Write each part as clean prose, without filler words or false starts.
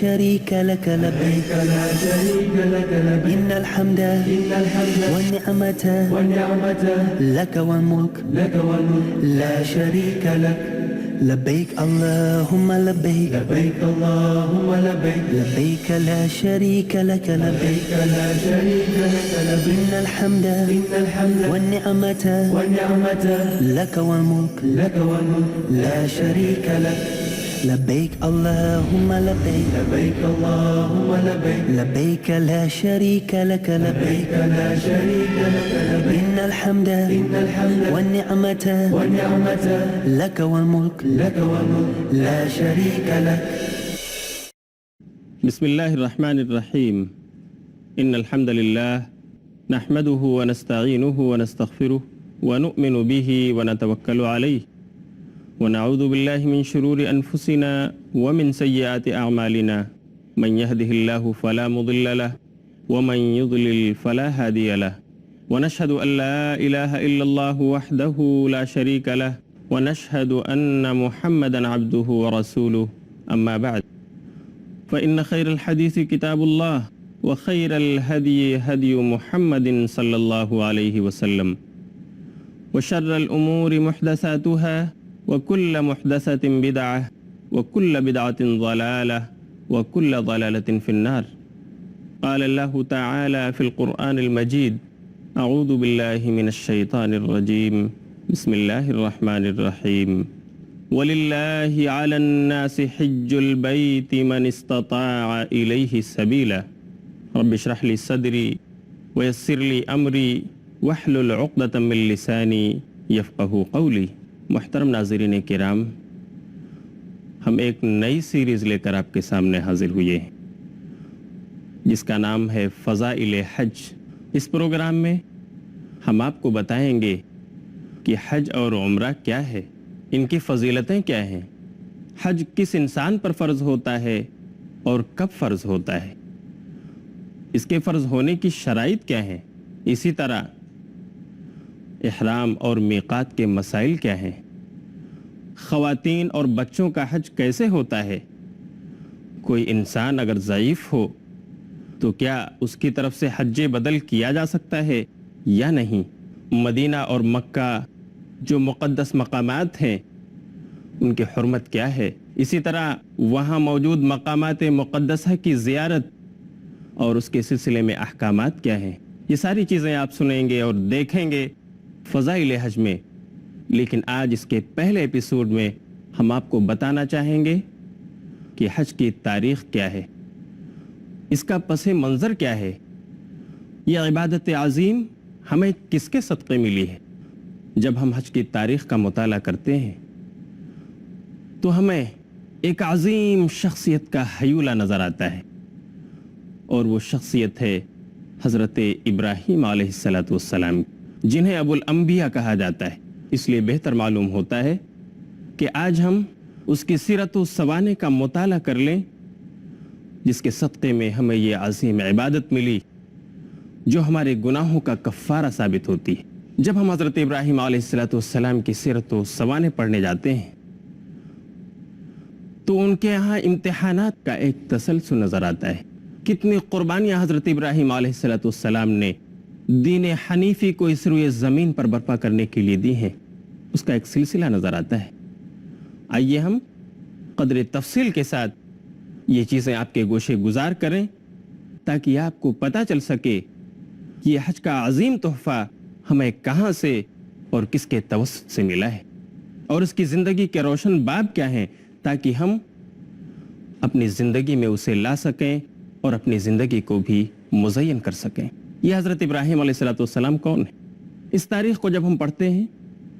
شريك لك لبيك لا شريك لك لبيك إن الحمد والنعمة لك والملك لا شريك لك لبيك اللهم لبيك لبيك اللهم لبيك لبيك لا شريك لك لبيك لا شريك لك لبيك إن الحمد والنعمة لك والملك لا شريك لك لبيك اللهم لبيك لبيك اللهم لبيك لبيك لا شريك لك لبيك لا شريك لك لبيك إن الحمد والنعمة لك والملك لا شريك لك. بسم الله الرحمن الرحيم. إن الحمد لله نحمده ونستعينه ونستغفره ونؤمن به ونتوكل عليه ونعوذ بالله من شرور أنفسنا ومن سيئات أعمالنا من يهده الله فلا مضل له ومن يضلل فلا هادي له ونشهد أن لا إله إلا الله وحده لا شريك له ونشهد أن محمدا عبده ورسوله أما بعد فإن خير الحديث كتاب الله وخير الهدي هدي محمد صلى الله عليه وسلم وشر الأمور محدثاتها وكل محدثة بدعة وكل بدعة ضلالة وكل ضلالة في النار. قال الله تعالى في القرآن المجيد: أعوذ بالله من الشيطان الرجيم بسم الله الرحمن الرحيم ولله على الناس حج البيت من استطاع إليه سبيلا رب اشرح لي صدري ويسر لي أمري واحلل عقدة من لساني يفقه قولي. محترم ناظرین کرام، ہم ایک نئی سیریز لے کر آپ کے سامنے حاضر ہوئے ہیں جس کا نام ہے فضائل حج. اس پروگرام میں ہم آپ کو بتائیں گے کہ حج اور عمرہ کیا ہے، ان کی فضیلتیں کیا ہیں، حج کس انسان پر فرض ہوتا ہے اور کب فرض ہوتا ہے، اس کے فرض ہونے کی شرائط کیا ہیں، اسی طرح احرام اور میقات کے مسائل کیا ہیں، خواتین اور بچوں کا حج کیسے ہوتا ہے، کوئی انسان اگر ضعیف ہو تو کیا اس کی طرف سے حج بدل کیا جا سکتا ہے یا نہیں، مدینہ اور مکہ جو مقدس مقامات ہیں ان کی حرمت کیا ہے، اسی طرح وہاں موجود مقامات مقدسہ کی زیارت اور اس کے سلسلے میں احکامات کیا ہیں، یہ ساری چیزیں آپ سنیں گے اور دیکھیں گے فضائل حج میں. لیکن آج اس کے پہلے ایپیسوڈ میں ہم آپ کو بتانا چاہیں گے کہ حج کی تاریخ کیا ہے، اس کا پس منظر کیا ہے، یہ عبادت عظیم ہمیں کس کے صدقے ملی ہے. جب ہم حج کی تاریخ کا مطالعہ کرتے ہیں تو ہمیں ایک عظیم شخصیت کا ہیولہ نظر آتا ہے، اور وہ شخصیت ہے حضرت ابراہیم علیہ السلام، جنہیں ابو الانبیاء کہا جاتا ہے. اس لیے بہتر معلوم ہوتا ہے کہ آج ہم اس کی سیرت و سوانح کا مطالعہ کر لیں، جس کے صدقے میں ہمیں یہ عظیم عبادت ملی جو ہمارے گناہوں کا کفارہ ثابت ہوتی ہے. جب ہم حضرت ابراہیم علیہ السلام کی سیرت و سوانح پڑھنے جاتے ہیں تو ان کے ہاں امتحانات کا ایک تسلسل نظر آتا ہے. کتنی قربانیاں حضرت ابراہیم علیہ السلام نے دین حنیفی کو اس روئے زمین پر برپا کرنے کے لیے دی ہیں، اس کا ایک سلسلہ نظر آتا ہے. آئیے ہم قدر تفصیل کے ساتھ یہ چیزیں آپ کے گوشے گزار کریں تاکہ آپ کو پتہ چل سکے کہ یہ حج کا عظیم تحفہ ہمیں کہاں سے اور کس کے توسط سے ملا ہے، اور اس کی زندگی کے روشن باب کیا ہیں، تاکہ ہم اپنی زندگی میں اسے لا سکیں اور اپنی زندگی کو بھی مزین کر سکیں. یہ حضرت ابراہیم علیہ السلام کون ہے؟ اس تاریخ کو جب ہم پڑھتے ہیں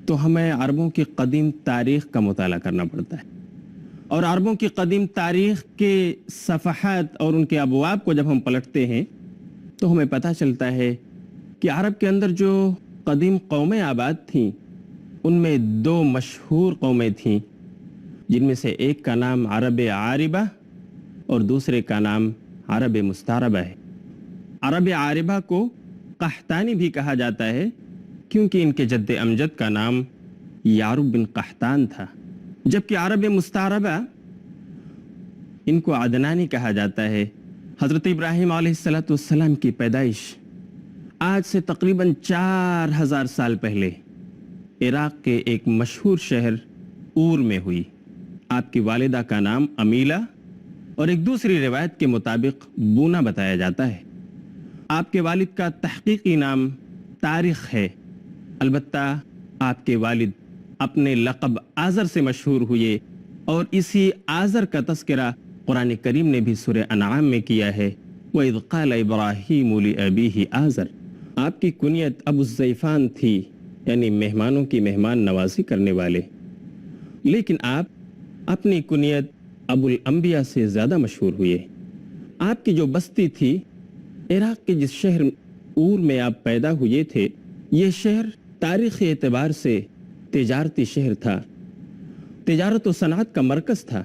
تو ہمیں عربوں کی قدیم تاریخ کا مطالعہ کرنا پڑتا ہے، اور عربوں کی قدیم تاریخ کے صفحات اور ان کے ابواب کو جب ہم پلٹتے ہیں تو ہمیں پتہ چلتا ہے کہ عرب کے اندر جو قدیم قومیں آباد تھیں ان میں دو مشہور قومیں تھیں، جن میں سے ایک کا نام عرب عاربہ اور دوسرے کا نام عرب مستعربہ ہے. عرب عاربہ کو قحطانی بھی کہا جاتا ہے کیونکہ ان کے جد امجد کا نام یعرب بن قحطان تھا، جبکہ عرب مستعربہ ان کو عدنانی کہا جاتا ہے۔ حضرت ابراہیم علیہ السلام کی پیدائش آج سے تقریباً 4000 سال پہلے عراق کے ایک مشہور شہر اور میں ہوئی۔ آپ کی والدہ کا نام امیلہ اور ایک دوسری روایت کے مطابق بونا بتایا جاتا ہے۔ آپ کے والد کا تحقیقی نام طارق ہے، البتہ آپ کے والد اپنے لقب آزر سے مشہور ہوئے اور اسی آزر کا تذکرہ قرآن کریم نے بھی سورہ انعام میں کیا ہے۔ وَإِذْ قَالَ إِبْرَاهِيمُ لِأَبِيهِ آزر۔ آپ کی کنیت ابو الزیفان تھی، یعنی مہمانوں کی مہمان نوازی کرنے والے، لیکن آپ اپنی کنیت ابو الانبیاء سے زیادہ مشہور ہوئے۔ آپ کی جو بستی تھی، عراق کے جس شہر اور میں آپ پیدا ہوئے تھے، یہ شہر تاریخی اعتبار سے تجارتی شہر تھا، تجارت و صنعت کا مرکز تھا۔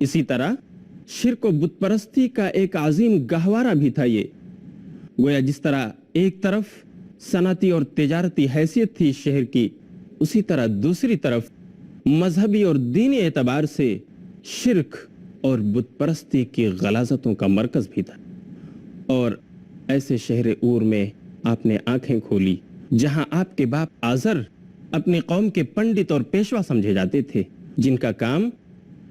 اسی طرح شرک و بت پرستی کا ایک عظیم گہوارہ بھی تھا۔ یہ گویا جس طرح ایک طرف صنعتی اور تجارتی حیثیت تھی شہر کی، اسی طرح دوسری طرف مذہبی اور دینی اعتبار سے شرک اور بت پرستی کی غلاظتوں کا مرکز بھی تھا۔ اور ایسے شہر اور میں آپ نے آنکھیں کھولی جہاں آپ کے باپ آزر اپنی قوم کے پنڈت اور پیشوا سمجھے جاتے تھے، جن کا کام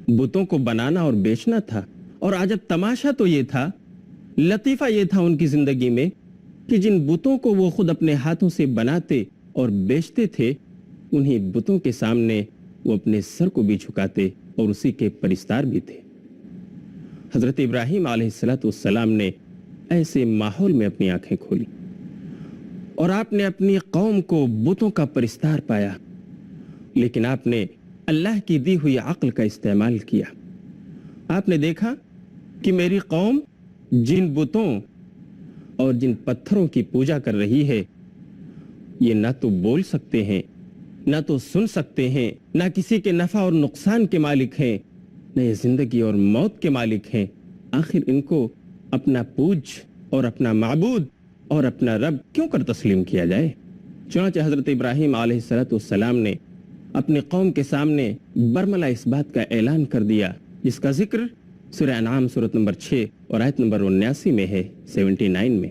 بتوں کو بنانا اور بیچنا تھا۔ اور عجب تماشا تو یہ تھا، لطیفہ یہ تھا ان کی زندگی میں کہ جن بتوں کو وہ خود اپنے ہاتھوں سے بناتے اور بیچتے تھے، انہی بتوں کے سامنے وہ اپنے سر کو بھی جھکاتے اور اسی کے پرستار بھی تھے۔ حضرت ابراہیم علیہ السلام نے ایسے ماحول میں اپنی آنکھیں کھولی اور آپ نے اپنی قوم کو بتوں کا پرستار پایا، لیکن آپ نے اللہ کی دی ہوئی عقل کا استعمال کیا۔ آپ نے دیکھا کہ میری قوم جن بتوں اور جن پتھروں کی پوجا کر رہی ہے، یہ نہ تو بول سکتے ہیں، نہ تو سن سکتے ہیں، نہ کسی کے نفع اور نقصان کے مالک ہیں، نہ یہ زندگی اور موت کے مالک ہیں۔ آخر ان کو اپنا پوج اور اپنا معبود اور اپنا رب کیوں کر تسلیم کیا جائے؟ چنانچہ حضرت ابراہیم علیہ السلام نے اپنی قوم کے سامنے برملا اس بات کا اعلان کر دیا، جس کا ذکر سورہ انعام سورۃ نمبر 6 اور آیت نمبر 79 میں ہے، 79 میں۔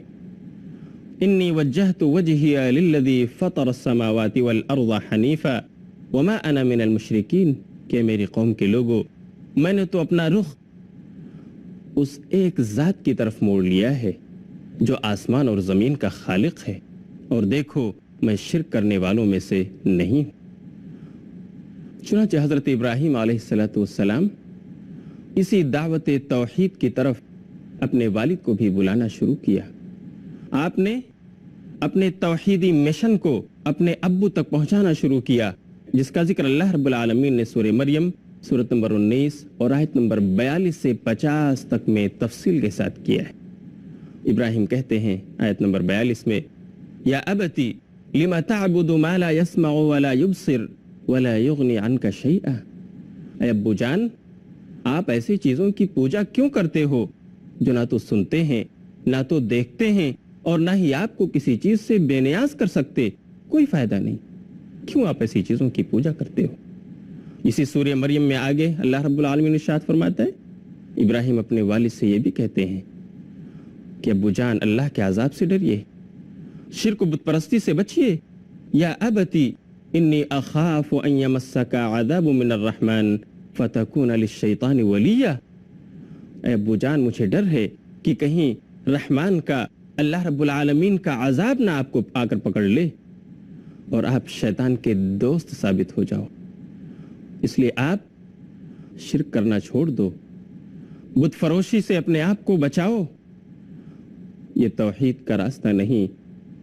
انی وجہت وجہی للذی فطر السماوات والارض حنیفا وما انا من المشرکین، کہ میری قوم کے لوگوں، میں نے تو اپنا رخ اس ایک ذات کی طرف موڑ لیا ہے جو آسمان اور زمین کا خالق ہے، اور دیکھو میں شرک کرنے والوں میں سے نہیں ہوں۔ چنانچہ حضرت ابراہیم علیہ السلام اسی دعوت توحید کی طرف اپنے والد کو بھی بلانا شروع کیا۔ آپ نے اپنے توحیدی مشن کو اپنے ابو تک پہنچانا شروع کیا، جس کا ذکر اللہ رب العالمین نے سورہ مریم سورۃ نمبر 19 اور آیت نمبر 42 سے 50 تک میں تفصیل کے ساتھ کیا ہے۔ ابراہیم کہتے ہیں آیت نمبر 42 میں، یا ابتی لما تعبد ما لا يسمع ولا يبصر ولا يغني عنك شيئا، اے ابو جان، آپ ایسی چیزوں کی پوجا کیوں کرتے ہو جو نہ تو سنتے ہیں، نہ تو دیکھتے ہیں، اور نہ ہی آپ کو کسی چیز سے بے نیاز کر سکتے، کوئی فائدہ نہیں، کیوں آپ ایسی چیزوں کی پوجا کرتے ہو؟ اسی سورہ مریم میں آگے اللہ رب العالمین ارشاد فرماتا ہے، ابراہیم اپنے والد سے یہ بھی کہتے ہیں کہ ابو جان، اللہ کے عذاب سے ڈریے، شرک و بت پرستی سے بچیے۔ یا ابتی انی اخاف ان یمسک عذاب من الرحمن فتکون للشیطان ولیا، اے ابو جان، مجھے ڈر ہے کہ کہیں رحمان کا، اللہ رب العالمین کا عذاب نہ آپ کو آ کر پکڑ لے اور آپ شیطان کے دوست ثابت ہو جاؤ۔ اس لیے آپ شرک کرنا چھوڑ دو، بت فروشی سے اپنے آپ کو بچاؤ۔ یہ توحید کا راستہ نہیں،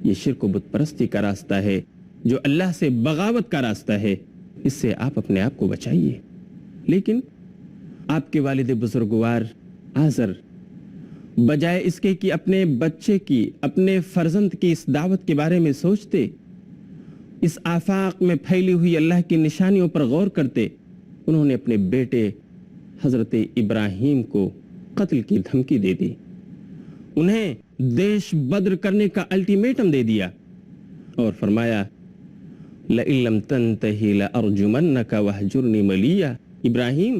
یہ شرک و بت پرستی کا راستہ ہے، جو اللہ سے بغاوت کا راستہ ہے، اس سے آپ اپنے آپ کو بچائیے۔ لیکن آپ کے والد بزرگوار آزر بجائے اس کے کہ اپنے بچے کی، اپنے فرزند کی اس دعوت کے بارے میں سوچتے، اس آفاق میں پھیلی ہوئی اللہ کی نشانیوں پر غور کرتے، انہوں نے اپنے بیٹے حضرت ابراہیم کو قتل کی دھمکی دے دی، انہیں دیش بدر کرنے کا الٹیمیٹم دے دیا اور فرمایا لَإِن لَّمْ تَنْتَهِ لَأَرْجُمَنَّكَ وَاهْجُرْنِي مَلِيًّا، ابراہیم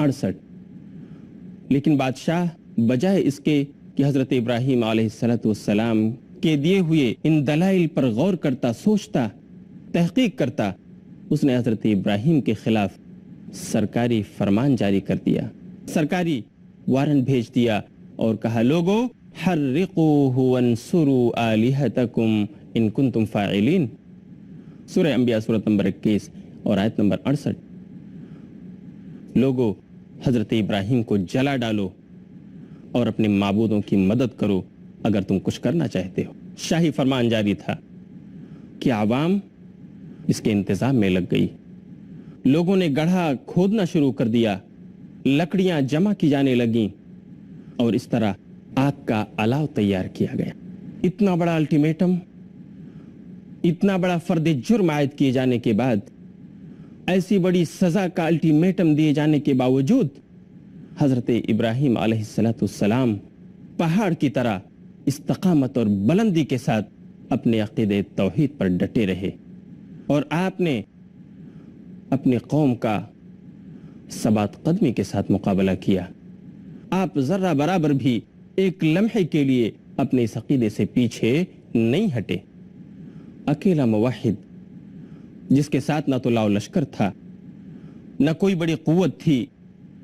68। لیکن بادشاہ بجائے اس کے کہ حضرت ابراہیم علیہ السلام کے دیے ہوئے ان دلائل پر غور کرتا، سوچتا، تحقیق کرتا، اس نے حضرت ابراہیم کے خلاف سرکاری فرمان جاری کر دیا، سرکاری وارنٹ بھیج دیا اور کہا لوگو حرقوہ وانصروا آلہتکم ان کنتم فاعلین۔ سورہ انبیاء سورت نمبر 21 اور آیت نمبر 68۔ لوگو حضرت ابراہیم کو جلا ڈالو اور اپنے معبودوں کی مدد کرو اگر تم کچھ کرنا چاہتے ہو۔ شاہی فرمان جاری تھا کہ عوام اس کے انتظام میں لگ گئی، لوگوں نے گڑھا کھودنا شروع کر دیا، لکڑیاں جمع کی جانے لگیں اور اس طرح آگ کا الاؤ تیار کیا گیا۔ اتنا بڑا الٹیمیٹم، اتنا بڑا فرد جرم عائد کیے جانے کے بعد، ایسی بڑی سزا کا الٹیمیٹم دیے جانے کے باوجود حضرت ابراہیم علیہ السلام پہاڑ کی طرح استقامت اور بلندی کے ساتھ اپنے عقیدہ توحید پر ڈٹے رہے، اور آپ نے اپنی قوم کا ثبات قدمی کے ساتھ مقابلہ کیا۔ آپ ذرہ برابر بھی ایک لمحے کے لیے اپنے اس عقیدے سے پیچھے نہیں ہٹے۔ اکیلا موحد جس کے ساتھ نہ تو لاؤ لشکر تھا، نہ کوئی بڑی قوت تھی،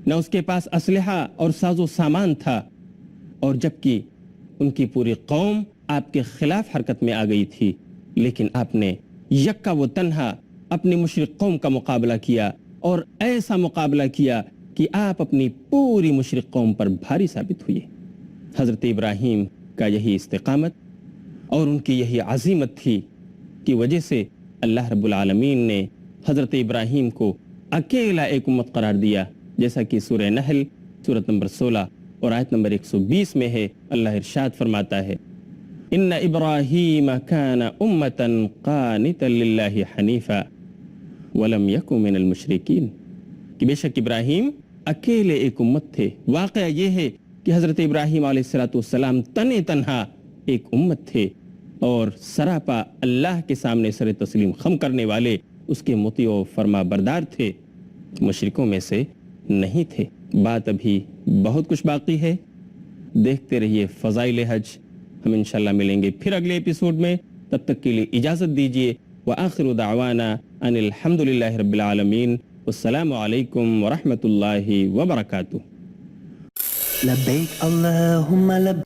نہ اس کے پاس اسلحہ اور ساز و سامان تھا، اور جبکہ ان کی پوری قوم آپ کے خلاف حرکت میں آ گئی تھی، لیکن آپ نے یکا و تنہا اپنی مشرک قوم کا مقابلہ کیا، اور ایسا مقابلہ کیا کہ آپ اپنی پوری مشرک قوم پر بھاری ثابت ہوئے۔ حضرت ابراہیم کا یہی استقامت اور ان کی یہی عظیمت تھی کی وجہ سے اللہ رب العالمین نے حضرت ابراہیم کو اکیلا ایک امت قرار دیا، جیسا کہ سورہ نحل سورت نمبر 16 اور آیت نمبر 120 میں ہے۔ اللہ ارشاد فرماتا ہے ان ابراہیم کان امتا قانتا للہ حنیفا ولم یک من المشرکین، کہ بے شک ابراہیم اکیلے ایک امت تھے۔ واقعہ یہ ہے کہ حضرت ابراہیم علیہ السلام تنہا ایک امت تھے اور سراپا اللہ کے سامنے سر تسلیم خم کرنے والے اس کے مطیع و فرما بردار تھے، مشرکوں میں سے نہیں تھے۔ بات ابھی بہت کچھ باقی ہے، دیکھتے رہیے فضائل حج۔ ہم انشاءاللہ ملیں گے پھر اگلے ایپیسوڈ میں، تب تک کے لیے اجازت دیجیے۔ وآخر دعوانا ان الحمدللہ رب العالمین، والسلام علیکم ورحمۃ اللہ وبرکاتہ۔ لبیک اللہم لبیک